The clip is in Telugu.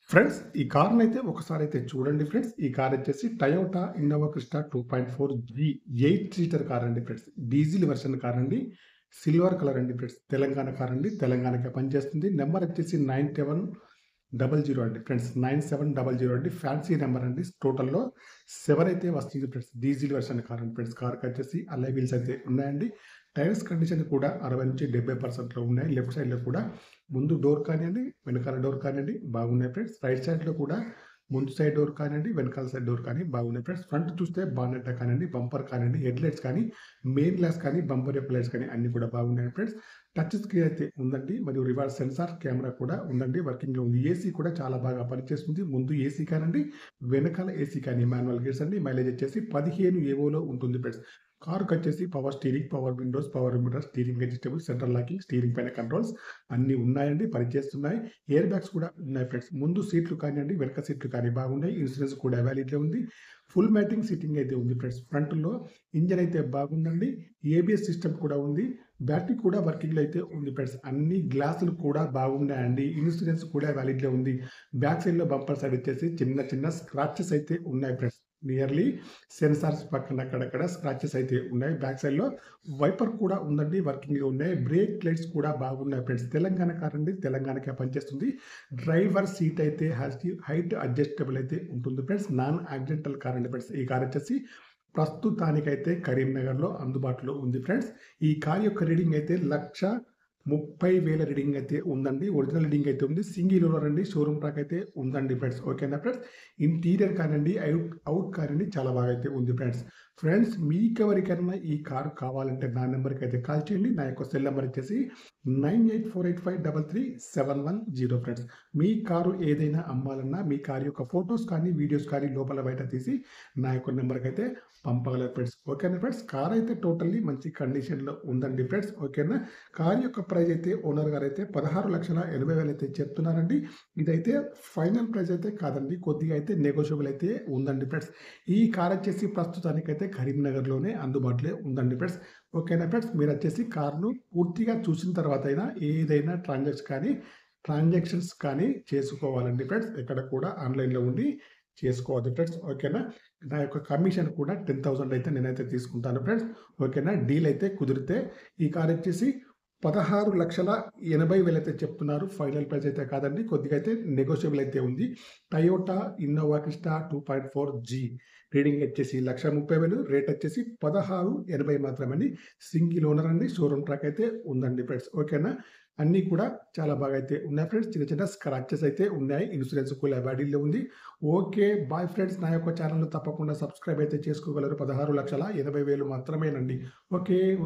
ఫ్రెండ్స్ ఈ కార్‌నైతే ఒకసారైతే చూడండి ఫ్రెండ్స్. ఈ కార్ వచ్చేసి Toyota Innova Crysta 2.4 G 8 seater car అండి ఫ్రెండ్స్. డీజిల్ వెర్షన్ కార్ అండి. సిల్వర్ కలర్ అండి ఫ్రెండ్స్. తెలంగాణ కార్ అండి. తెలంగాణకే పనిచేస్తుంది. నంబర్ వచ్చేసి 9700 అండి ఫ్రెండ్స్. 9700 అండి. ఫ్యాన్సీ నంబర్ అండి. టోటల్‌లో 7 అయితే వస్తుంది ఫ్రెండ్స్. డీజిల్ వెర్షన్ కార్ అండి ఫ్రెండ్స్. కార్‌కొచ్చేసి అలాయ్ వీల్స్ అయితే ఉన్నాయండి. టైర్స్ కండిషన్ కూడా 60-70% ఉన్నాయి. లెఫ్ట్ సైడ్‌లో కూడా ముందు డోర్ కానియండి, వెనకాల డోర్ కానియండి బాగున్నాయి ఫ్రెండ్స్. రైట్ సైడ్‌లో కూడా ముందు సైడ్ డోర్ కానియండి, వెనకాల సైడ్ డోర్ కానీ బాగున్నాయి ఫ్రెండ్స్. ఫ్రంట్ చూస్తే బానెట్ కానియండి, బంపర్ కానియండి, హెడ్ లైట్స్ కానీ, మెయిన్ గ్లాస్ కానీ, బంపర్ యొక్క లైట్స్ కానీ అన్నీ కూడా బాగున్నాయి ఫ్రెండ్స్. టచ్ స్క్రీన్ అయితే ఉందండి. మరియు రివర్స్ సెన్సార్ కెమెరా కూడా ఉందండి. వర్కింగ్‌లో ఉంది. ఏసీ కూడా చాలా బాగా పనిచేస్తుంది. ముందు ఏసీ కానండి, వెనకాల ఏసీ కానీ మాన్యువల్ గేర్స్ అండి. మైలేజ్ వచ్చేసి 15 ఏవోలో ఉంటుంది ఫ్రెండ్స్. కారుకొచ్చేసి power steering, power windows, power windows, steering adjustable, central locking, steering పైన కంట్రోల్స్ అన్నీ ఉన్నాయండి. పనిచేస్తున్నాయి. ఎయిర్ బ్యాగ్స్ కూడా ఉన్నాయి ఫ్రెండ్స్. ముందు సీట్లు కానియండి, వెనక సీట్లు కానీ బాగున్నాయి. ఇన్సూరెన్స్ కూడా వ్యాలిడ్‌లో ఉంది. ఫుల్ మ్యాటింగ్ సీటింగ్ అయితే ఉంది ఫ్రెండ్స్. ఫ్రంట్‌లో ఇంజిన్ అయితే బాగుందండి. ఏబీఎస్ సిస్టమ్ కూడా ఉంది. బ్యాటరీ కూడా వర్కింగ్‌లో అయితే ఉంది ఫ్రెండ్స్. అన్ని గ్లాసులు కూడా బాగున్నాయండి. ఇన్సూరెన్స్ కూడా వ్యాలిడ్‌లో ఉంది. బ్యాక్ సైడ్‌లో బంపర్ సైడ్ వచ్చేసి చిన్న చిన్న స్క్రాచెస్ అయితే ఉన్నాయి ఫ్రెండ్స్. నియర్‌లీ సెన్సార్స్ పక్కన అక్కడక్కడ స్క్రాచెస్ అయితే ఉన్నాయి. బ్యాక్ సైడ్‌లో వైపర్ కూడా ఉందండి. వర్కింగ్‌లో ఉన్నాయి. బ్రేక్ లైట్స్ కూడా బాగున్నాయి ఫ్రెండ్స్. తెలంగాణ కార్ అండి. తెలంగాణకే పనిచేస్తుంది. డ్రైవర్ సీట్ అయితే హైట్ అడ్జస్టబుల్ అయితే ఉంటుంది ఫ్రెండ్స్. నాన్ యాక్సిడెంటల్ కార్ అండి ఫ్రెండ్స్. ఈ కార్ వచ్చేసి ప్రస్తుతానికైతే కరీంనగర్‌లో అందుబాటులో ఉంది ఫ్రెండ్స్. ఈ కార్ యొక్క రీడింగ్ అయితే 1,30,000 రీడింగ్ అయితే ఉందండి. ఒరిజినల్ రీడింగ్ అయితే ఉంది. సింగిల్ ఓనర్ అండి. షోరూమ్ ట్రాక్ అయితే ఉందండి ఫ్రెండ్స్. ఓకేనా ఫ్రెండ్స్. ఇంటీరియర్ కానియండి, అవుట్ కానియండి చాలా బాగా అయితే ఉంది ఫ్రెండ్స్. ఫ్రెండ్స్ మీకెవరికైనా ఈ కార్ కావాలంటే నా నెంబర్‌కి అయితే కాల్ చేయండి. నా యొక్క సెల్ నెంబర్ వచ్చేసి 9848533710 ఫ్రెండ్స్. మీ కారు ఏదైనా అమ్మాలన్నా మీ కార్ యొక్క ఫోటోస్ కానీ, వీడియోస్ కానీ లోపల బయట తీసి నా యొక్క నెంబర్‌కి అయితే పంపగలరు ఫ్రెండ్స్. ఓకేనా ఫ్రెండ్స్. కార్ అయితే టోటల్లీ మంచి కండిషన్‌లో ఉందండి ఫ్రెండ్స్. ఓకేనా. కార్ యొక్క ప్రైస్ అయితే ఓనర్ గారైతే 16,80,000 అయితే చెప్తున్నారండి. ఇదైతే ఫైనల్ ప్రైస్ అయితే కాదండి. కొద్దిగా అయితే నెగోషియబుల్ అయితే ఉందండి ఫ్రెండ్స్. ఈ కార్ వచ్చేసి ప్రస్తుతానికైతే కరీంనగర్‌లోనే అందుబాటులో ఉందండి ఫ్రెండ్స్. ఓకేనా ఫ్రెండ్స్. మీరొచ్చేసి కార్‌ను పూర్తిగా చూసిన తర్వాతైనా ఏదైనా ట్రాన్సాక్షన్స్ కానీ చేసుకోవాలండి ఫ్రెండ్స్. ఎక్కడ కూడా ఆన్‌లైన్‌లో ఉండి చేసుకోవద్దు ఫ్రెండ్స్. ఓకేనా. నా యొక్క కమిషన్ కూడా 10,000 అయితే నేనైతే తీసుకుంటాను ఫ్రెండ్స్. ఓకేనా. డీల్ అయితే కుదిరితే ఈ కార్ వచ్చేసి 16,80,000 అయితే చెప్తున్నారు. ఫైనల్ ప్రైస్ అయితే కాదండి. కొద్దిగా అయితే నెగోషియబుల్ అయితే ఉంది. Toyota Innova Crysta 2.4 G reading వచ్చేసి 1,30,000 రేట్ వచ్చేసి 16,80 మాత్రమే. సింగిల్ ఓనర్ అండి. షోరూమ్ ట్రాక్ అయితే ఉందండి ఫ్రెండ్స్. ఓకేనా. అన్నీ కూడా చాలా బాగా అయితే ఉన్నాయి ఫ్రెండ్స్. చిన్న చిన్న స్క్రాచెస్ అయితే ఉన్నాయి. ఇన్సూరెన్స్ కూడా వ్యాలిడ్‌లో ఉంది. ఓకే. Bye friends. నా యొక్క ఛానెల్‌ను తప్పకుండా సబ్స్క్రైబ్ అయితే చేసుకోగలరు. 16,80,000 మాత్రమేనండి. ఓకే. ఓకే.